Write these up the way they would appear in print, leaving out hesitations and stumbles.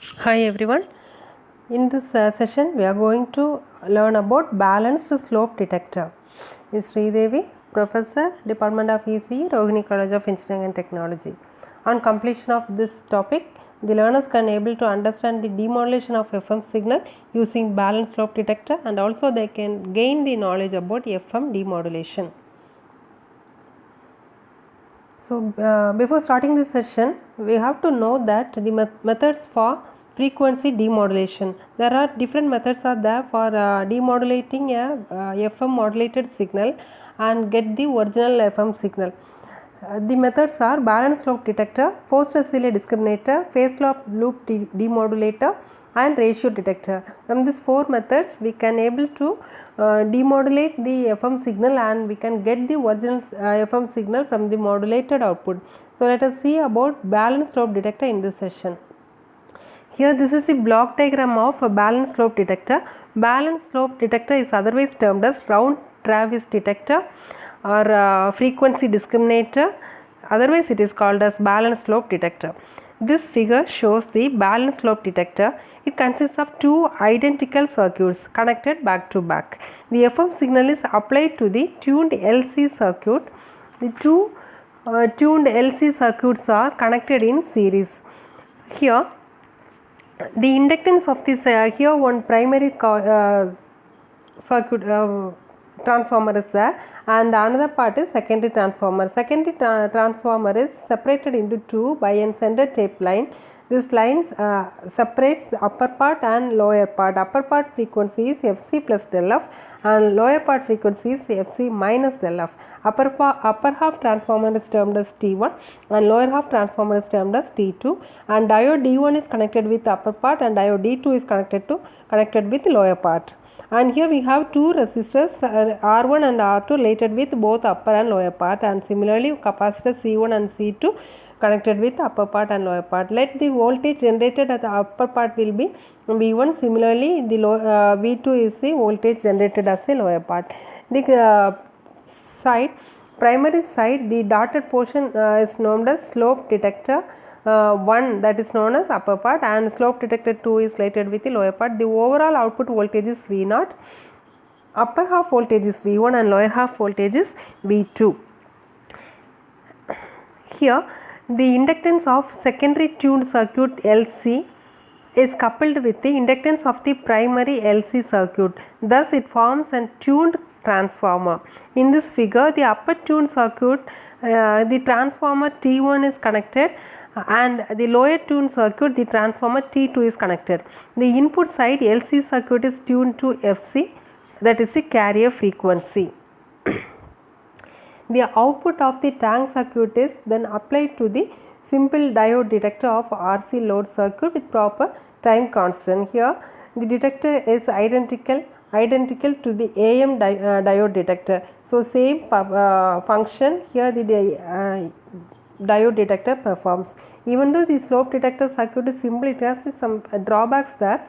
Hi everyone. In this session we are going to learn about balanced slope detector. Is Sridevi, Professor, Department of ECE, Rohini College of Engineering and Technology. On completion of this topic, the learners can able to understand the demodulation of FM signal using balanced slope detector, and also they can gain the knowledge about FM demodulation. So, before starting this session, we have to know that the methods for frequency demodulation. There are different methods are there for demodulating a FM modulated signal and get the original FM signal. The methods are balanced loop detector, forced oscillator discriminator, phase loop demodulator, and ratio detector. From these four methods, we can able to demodulate the FM signal and we can get the original FM signal from the modulated output. So, let us see about balanced loop detector in this session. Here this is the block diagram of a balanced slope detector. Balanced slope detector is otherwise termed as round Travis detector or frequency discriminator. Otherwise it is called as balanced slope detector. This figure shows the balanced slope detector. It consists of two identical circuits connected back to back. The FM signal is applied to the tuned LC circuit. The two tuned LC circuits are connected in series. Here the inductance of this here one primary circuit transformer is there and another part is secondary transformer. Secondary transformer is separated into two by a center tape line. This line separates the upper part and lower part. Upper part frequency is Fc plus del F and lower part frequency is Fc minus del F. Upper half transformer is termed as T1 and lower half transformer is termed as T2, and diode D1 is connected with the upper part and diode D2 is connected with the lower part. And here we have two resistors R1 and R2 related with both upper and lower part, and similarly capacitors C1 and C2 connected with upper part and lower part. Let the voltage generated at the upper part will be V1. Similarly, the V2 is the voltage generated as the lower part. The primary side, the dotted portion is known as slope detector 1, that is known as upper part, and slope detector 2 is related with the lower part. The overall output voltage is V0. Upper half voltage is V1 and lower half voltage is V2. Here the inductance of secondary tuned circuit LC is coupled with the inductance of the primary LC circuit. Thus it forms a tuned transformer. In this figure, the upper tuned circuit, the transformer T1 is connected, and the lower tuned circuit, the transformer T2 is connected. The input side LC circuit is tuned to Fc, that is the carrier frequency. The output of the tank circuit is then applied to the simple diode detector of RC load circuit with proper time constant. Here the detector is identical to the AM diode detector. So same function here the diode detector performs. Even though the slope detector circuit is simple, it has some drawbacks there.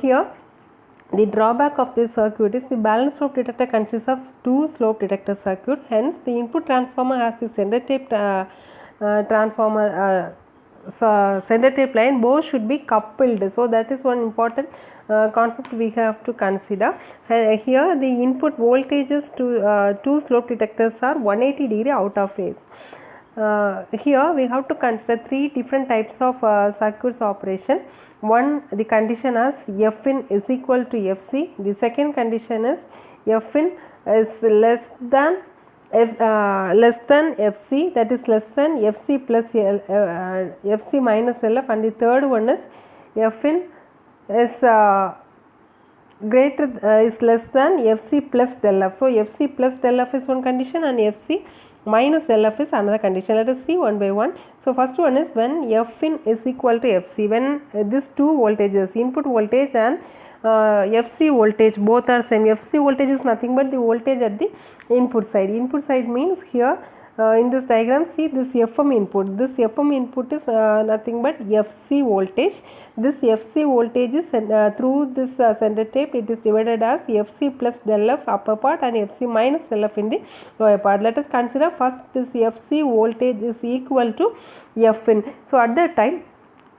Here the drawback of this circuit is the balanced slope detector consists of two slope detector circuit. Hence the input transformer has the center tape center tape line. Both should be coupled. So that is one important concept we have to consider. Here the input voltages to two slope detectors are 180 degree out of phase. Here we have to consider three different types of circuits operation. One, the condition as Fin is equal to Fc. The second condition is Fin is less than Fc, that is less than Fc plus Fc minus Lf, and the third one is Fin is is less than Fc plus del F. So Fc plus del F is one condition and Fc minus del F is another condition. Let us see one by one. So first one is when Fin is equal to Fc, when these two voltages, input voltage and Fc voltage, both are same. Fc voltage is nothing but the voltage at the input side. Input side means here in this diagram, see this FM input. This FM input is nothing but Fc voltage. This Fc voltage is through this center tape, it is divided as Fc plus del F upper part and Fc minus del F in the lower part. Let us consider first this Fc voltage is equal to Fin. So at that time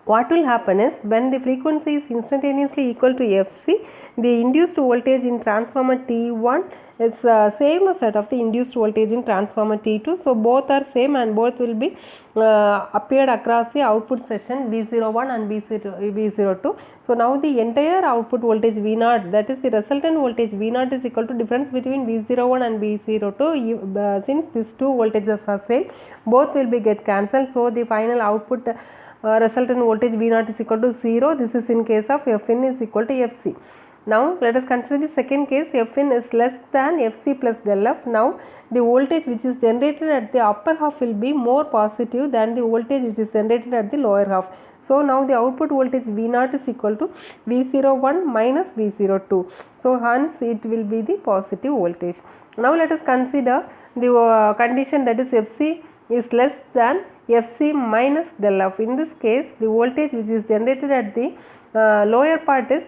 what will happen is when the frequency is instantaneously equal to Fc, the induced voltage in transformer T1 is same set of the induced voltage in transformer T2. So both are same and both will be appeared across the output section V01 and V02. So now the entire output voltage V0, that is the resultant voltage V0, is equal to difference between V01 and V02. Since these two voltages are same, both will be get cancelled. So the final output resultant voltage V0 is equal to 0. This is in case of Fin is equal to Fc. Now let us consider the second case. Fin is less than Fc plus del F. Now the voltage which is generated at the upper half will be more positive than the voltage which is generated at the lower half. So now the output voltage V0 is equal to V01 minus V02. So hence it will be the positive voltage. Now let us consider the condition, that is Fc is less than Fc minus del F. In this case, the voltage which is generated at the lower part is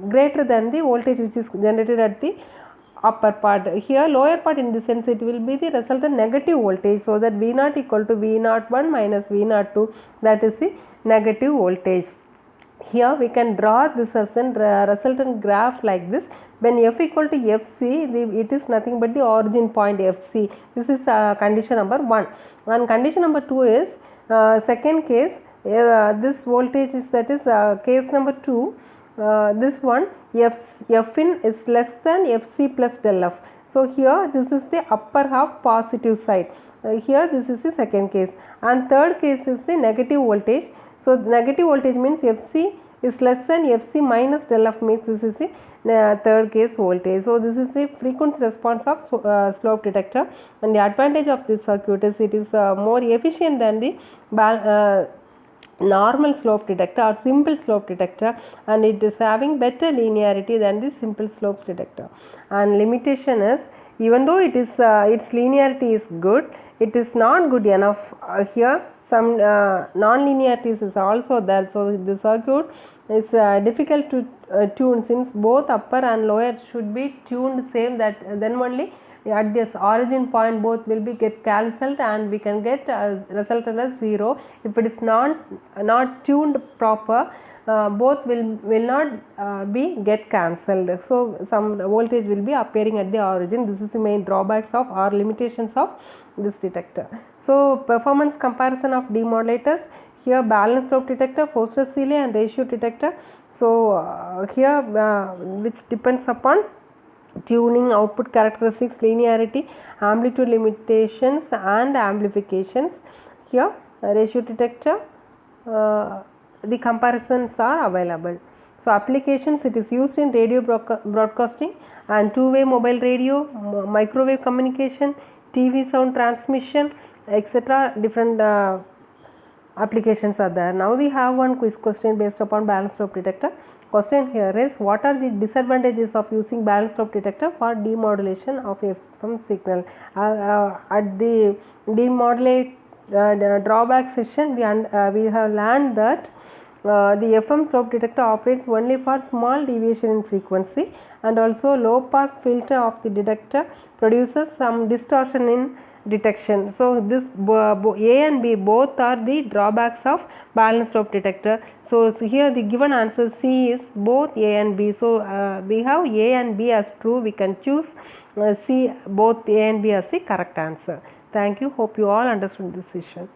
greater than the voltage which is generated at the upper part. Here lower part, in this sense, it will be the resultant negative voltage. So that V0 equal to V01 minus V02, that is the negative voltage. Here we can draw this as a resultant graph like this. When F equal to Fc, it is nothing but the origin point Fc. This is condition number 1. And condition number 2 is second case, this voltage is, that is case number 2. This one, Fin is less than Fc plus del F. So here this is the upper half positive side. Here this is the second case, and third case is the negative voltage. So the negative voltage means Fc is less than Fc minus del F, means this is the third case voltage. So this is the frequency response of slope detector, and the advantage of this circuit is it is more efficient than the normal slope detector or simple slope detector, and it is having better linearity than the simple slope detector. And limitation is, even though it is its linearity is good, it is not good enough. Here some non-linearities is also there. So the circuit is difficult to tune, since both upper and lower should be tuned same, that then only at this origin point both will be get cancelled and we can get resultant as 0. If it is not tuned proper, both will not be get cancelled. So some voltage will be appearing at the origin. This is the main drawbacks of or limitations of this detector. So performance comparison of demodulators. Here balanced slope detector, Foster's Seeley and ratio detector. So here which depends upon tuning, output characteristics, linearity, amplitude limitations and amplifications. Here ratio detector, the comparisons are available. So applications, it is used in radio broadcasting and two-way mobile radio, microwave communication, TV sound transmission, etc. Different applications are there. Now we have one quiz question based upon balanced slope detector. Question here is, what are the disadvantages of using balanced slope detector for demodulation of FM signal? At the demodulate drawback section, we have learned that the FM slope detector operates only for small deviation in frequency, and also low pass filter of the detector produces some distortion in detection. So this A and B both are the drawbacks of balanced slope detector. So here the given answer C is both A and B. So we have A and B as true. We can choose C, both A and B as the correct answer. Thank you. Hope you all understood this session.